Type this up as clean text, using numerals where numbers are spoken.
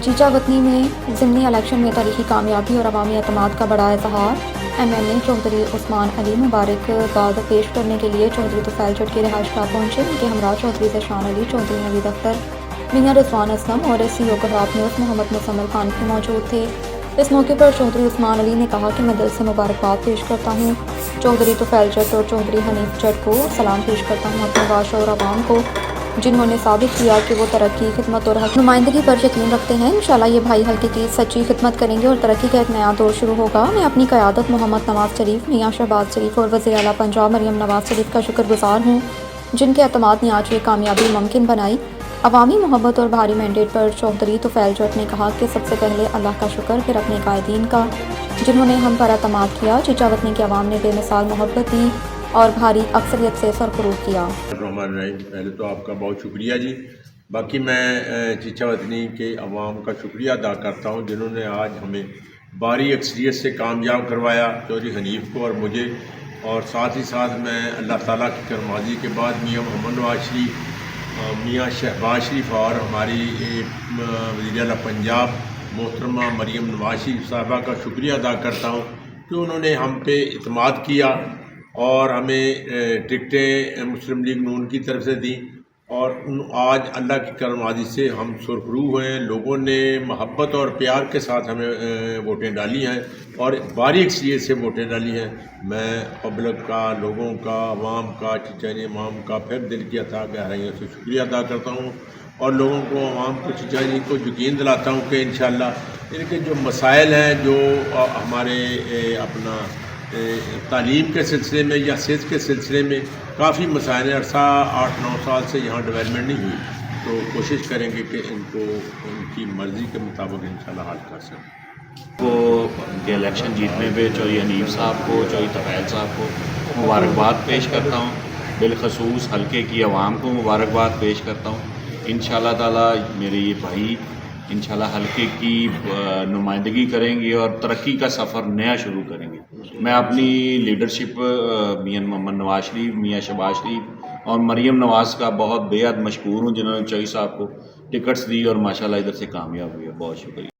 चीचा वतनी में ज़िमनी इलेक्शन में तारीखी कामयाबी और अवामी एतमाद का बड़ा इजहार। MNA चौधरी उस्मान अली मुबारकबाद पेश करने के लिए चौधरी तुफैल जट के रिहाइश गाह पहुंचे। उनके हमरा चौधरी ज़शान अली, चौधरी नवीद अख्तर, मियां रिजवान असलम और CEO कोहराब न्यूज़ मोहम्मद मुसम्मल खान भी मौजूद थे। इस मौके पर चौधरी उस्मान अली ने कहा कि मैं दिल से मुबारकबाद पेश करता हूँ चौधरी तुफैल जट और चौधरी हनीफ जट को, सलाम पेश करता हूँ अपने बादशाह और आवाम को जिन्होंने साबित किया कि वो तरक्की, खिदमत और नुमाइंदगी पर यकीन रखते हैं। इंशाल्लाह ये भाई हल्के की सच्ची खिदमत करेंगे और तरक्की का एक नया दौर शुरू होगा। मैं अपनी क़यादत मोहम्मद नवाज शरीफ, मियां शहबाज शरीफ और वज़ीर आला पंजाब मरियम नवाज शरीफ का शुक्रगुजार हूँ जिनके एतमाद ने आज ये कामयाबी मुमकिन बनाई। अवामी मोहब्बत और भारी मैंडेट पर चौधरी तुफैल जट ने कहा कि सबसे पहले अल्लाह का शुक्र, फिर अपने कायदीन का जिन्होंने हम पर एतमाद किया। चीचा वतनी के अवाम ने बेमिसाल मोहब्बत दी और भारी अक्सरियत से सरफरोश किया। पहले तो आपका बहुत शुक्रिया जी। बाकी मैं चीचा वतनी के अवाम का शुक्रिया अदा करता हूँ जिन्होंने आज हमें भारी अक्सरियत से कामयाब करवाया, चौधरी हनीफ को और मुझे। और साथ ही साथ मैं अल्लाह ताला की करमाजी के बाद मियां मोहम्मद नवाज शरीफ, मियां शहबाज शरीफ और हमारी वज़ीर आला पंजाब मोहतरमा मरियम नवाज शरीफ साहबा का शुक्रिया अदा करता हूँ कि उन्होंने हम पे इत्मीनान किया और हमें टिकटें मुस्लिम लीग नून की तरफ से दी। और आज अल्लाह की करमाजी से हम सुरखरू हुए हैं। लोगों ने मोहब्बत और प्यार के साथ हमें वोटें डाली हैं और बारीक अक्सरियत से वोटें डाली हैं। मैं पब्लिक का, लोगों का, अवाम का, चिचानी इमाम का फिर दिल की अता गहराइयों से शुक्रिया अदा करता हूँ और लोगों को, अवाम को, चिचानी को यकीन दिलाता हूँ कि इंशाअल्लाह इनके जो मसाइल हैं, जो हमारे अपना तालीम के सिलसिले में या सेहत के सिलसिले में काफ़ी मसाइल हैं। अरसा 8-9 साल से यहाँ डेवलपमेंट नहीं हुई, तो कोशिश करेंगे कि इनको उनकी मर्ज़ी के मुताबिक इंशाल्लाह हल कर सकें। को उनके इलेक्शन जीतने पे चौधरी हनीफ साहब को, चौधरी तुफैल साहब को मुबारकबाद पेश करता हूँ। बिलखसूस हल्के की आवाम को मुबारकबाद पेश करता हूँ। इंशाअल्लाह ताला मेरे ये भाई इंशाल्लाह हल्के की नुमाइंदगी करेंगे और तरक्की का सफ़र नया शुरू करेंगे। मैं अपनी लीडरशिप मियां मोहम्मद नवाज शरीफ, मियां शहबाज शरीफ और मरियम नवाज का बहुत बेहद मशकूर हूँ जिन्होंने चौधरी साहब को टिकट्स दी और माशाल्लाह इधर से कामयाब हुए। बहुत शुक्रिया।